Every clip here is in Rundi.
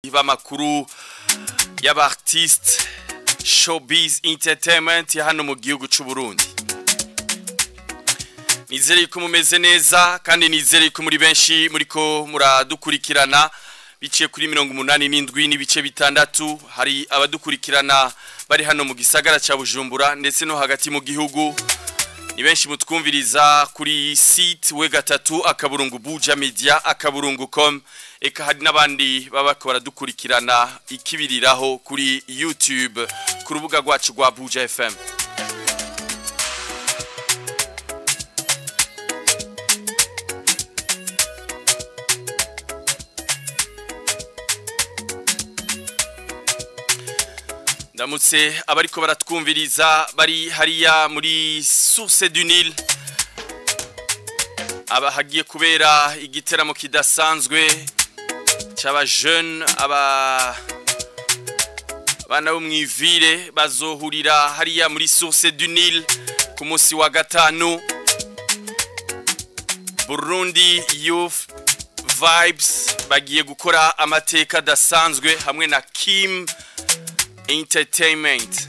b'amakuru y'abartiste Showbiz Entertainment ya hano mu gihugu c'u Burundi. Nizere ko mumeze neza kandi nizere ko muri benshi muriko muradukurikirana biciye kuri 87 n'ibice bitandatu. Hari abadukurikirana bari hano mu gisagara ca Bujumbura ndetse no hagati mu gihugu. Ni benshi mutwumviriza kuri site we3 akaburungu Buja Media akaburungu.com. Eka hari n'abandi babako baradukurikirana ikibiriraho kuri YouTube ku rubuga rwacu rwa Buja FM. Ndamutse abariko baratwumviriza bari hariya muri Source du Nil. Aba hagiye kubera igiteramo kidasanzwe cyaba jeune bana bo mwivire bazohurira hariya muri Source du Nil ku munsi wa gatanu. Burundi Youth Vibes bagiye gukora amateka dasanzwe hamwe na Kim Entertainment.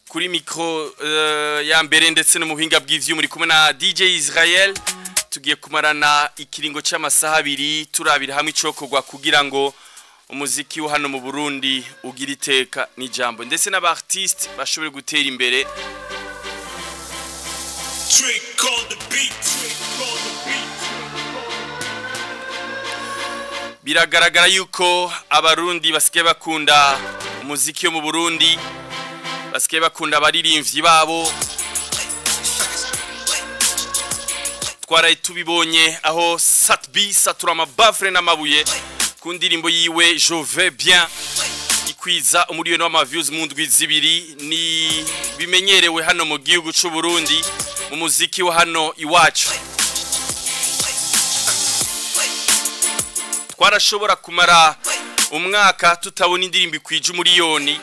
Kuri mikro ya mbere ndetse no muhinga bw'ivyo muri kumwe na DJ Israel. Tugiye kumarana ikiringo c'amasaha 2 turabira hamwe icokorwa kugira ngo umuziki wo hano mu Burundi ugira iteka n'ijambo ndetse n'abartiste bashobore gutera imbere. Biragaragara yuko abarundi basigaye bakunda umuziki wo mu Burundi, basigaye bakunda abaririmbyi babo. Twaraye tubibonye aho Satbi satura amabafre n'amabuye kundirimbo yiwe Je vais bien ikwiza umuriyoni w'amaviews mu ndwi zibiri. Ni bimenyerewe hano mu gihugu c'u Burundi mu muziki wa hano iwacu. Twarashobora kumara umwaka tutabona indirimbo ikwije umuriyoni,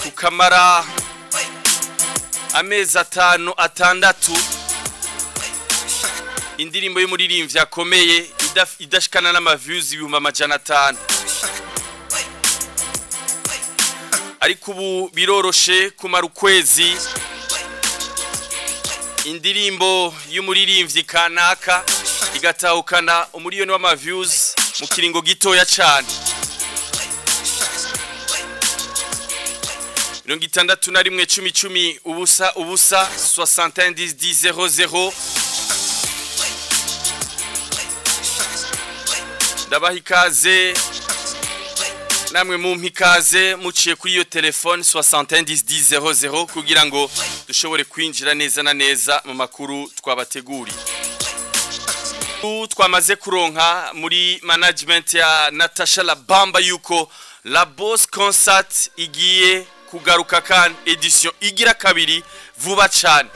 tukamara amezi 5-6 indirimbo y'umuririmbyi akomeye idashikana n'amaviews 500. Ariko ubu biroroshe kumara ukwezi indirimbo y'umuririmbyi kanaka igatahukana umuriyoni w'amaviews mu kiringo gitoya cyane. 61 ubusa 70 Ndabahikaze namwe mumpikaze muciye kuri iyo telefone 70 kugira ngo dushobore kwinjira neza na neza mu makuru twabateguri. Twamaze kuronka muri management ya Natasha Labamba yuko La Boss Concert igiye kugaruka kan edition igira kabiri vuba cyane.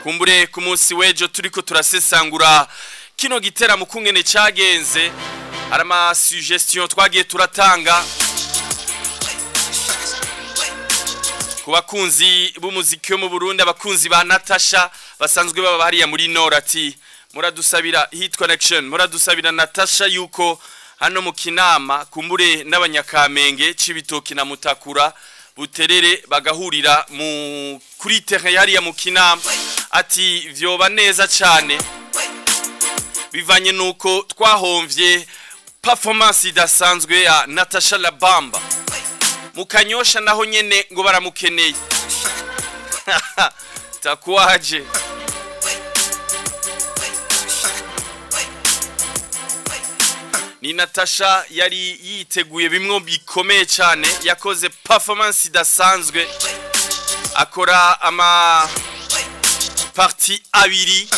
Kumbure ku munsi wejo turiko turasesangura kino giteramo kungene cagenze. Arama suggestion twagiye turatanga ku bakunzi b'umuziki wo mu Burundi, abakunzi ba Natasha basanzwe baba hariya muri Norati. Muradusabira Hit Connection, muradusabira Natasha yuko hano mu Kinama kumbure n'abanyakamenge Cibitoki na Mutakura Buterere bagahurira mu kuri terrain hariya mu Kinama. Ati vyoba neza cyane bivanye nuko twahomvye performance idasanzwe ya Natasha Labamba mu Kanyosha naho nyene ngo baramukeneye. Takuaje ni Natasha yari yiteguye bimwe bikomeye cyane, yakoze performance idasanzwe, akora ama parti abiri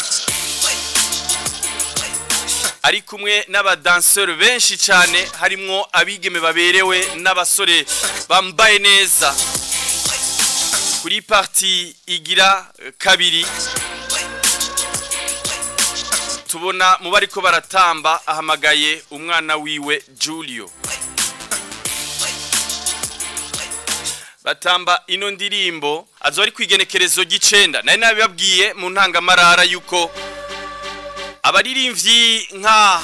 ari kumwe n'abadanseur benshi cyane, harimo abigeme baberewe n'abasore bambaye neza. Kuri parti igira kabiri tubona mu bariko baratamba ahamagaye umwana wiwe Julio batamba ino ndirimbo azori kwigenekerezo gicenda nari nabibabwiye mu ntangamarara yuko abaririmvyi nka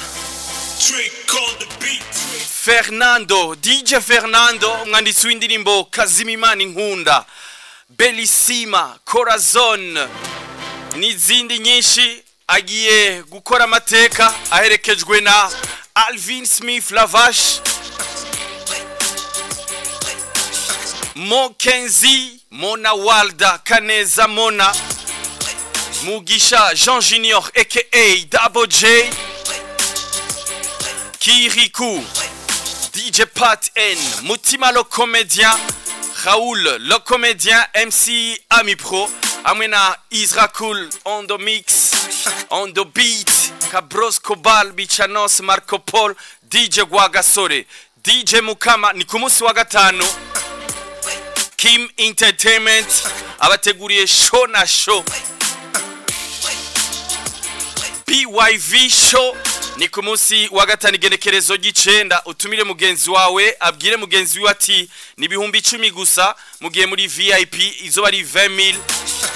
Fernando DJ Fernando umwanditsi w'indirimbo Kazimimana Inkunda Bellissima Corazon n'izindi nyinshi agiye gukora amateka aherekejwe na Alvin Smith Lavache Mokenzi Mona Walda Kaneza Mona Mugisha Jean Junior aka Double J Kirikou DJ Pat N Mutima le comédien Raoul le comédien MC Ami Pro Amena Isra Cool on the mix on the beat Cabros Kobal Bichanos Marco Paul DJ Guagasore DJ Mukama ni ku munsi wa gatanu Kim Entertainment abateguriye show na show PYV show ni ku munsi wa gatanu igenekerezo gicenda utumire mugenzi wawe abwire mugenzi wiwe ati ni ibihumbi 10 gusa mugiye muri VIP izoba ari 20000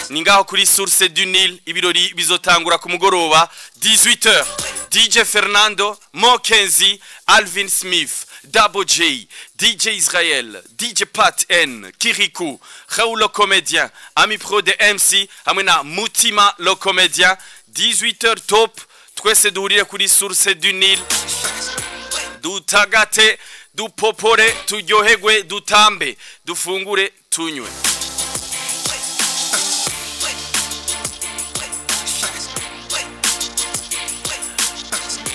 ningaho kuri Source du Nil ibirori bizotangura ku mugoroba 18h DJ Fernando Mokenzi Alvin Smith Double J DJ Israel DJ Pat N Kirikou Raoul le comédien Ami Pro de MC hamwe na Mutima le comédien 18h top twese duhurire kuri Source du Nil dutagate dupopore turyohegwe dutambe dufungure tunywe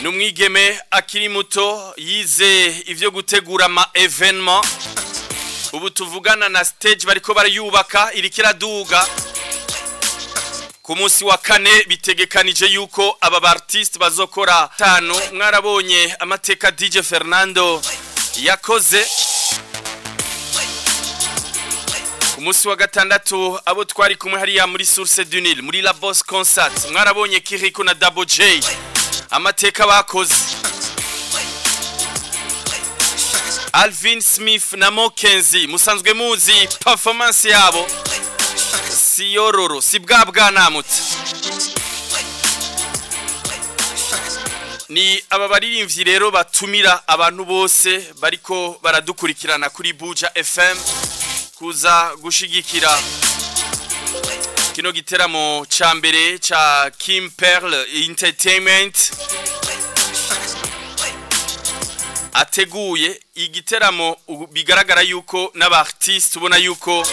numwigeme akiri muto yize ivyo gutegura ama evenement ubu tuvugana na stage bariko barayubaka irikira duga ku munsi wa kane bitegekanije yuko aba artiste bazokora 5 mwarabonye amateka DJ Fernando yakoze ku munsi wa gatandatu abo twari kumwe hariya muri Source du Nil muri La Boss Concert mwarabonye Kirikou na Double J amateka bakoze Alvin Smith na Mokenzi musanzwe muzi performance yabo si yororo si bwabwa namutse ni aba baririmvyi rero batumira abantu bose bariko baradukurikirana kuri Buja FM kuza gushigikira kino giteramo ca mbere ca Kim Pearl Entertainment ateguye igiteramo bigaragara yuko n'aba artiste ubona yuko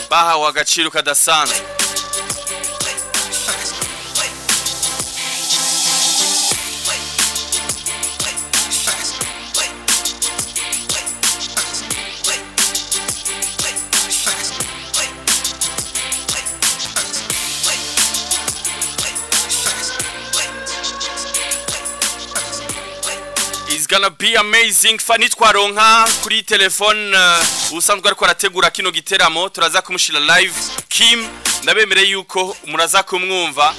bahawe agaciro kadasanzwe It's gonna be amazing. Fani twaronka kuri telefone usanzwe ariko arategura kino giteramo turaza kumushira live Kim ndabemere yuko muraza kumwumva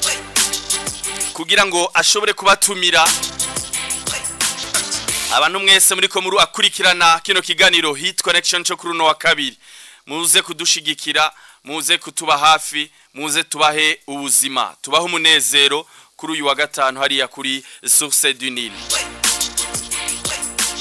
kugira ngo ashobore kubatumira abantu mwese muri ko muri akurikirana kino kiganiro Hit Connection cyo kuri no wa kabiri muze kudushigikira muze kutuba hafi muze tubahe ubuzima tubahe umunezero kuri uyu wa gatanu hariya kuri Source du Nil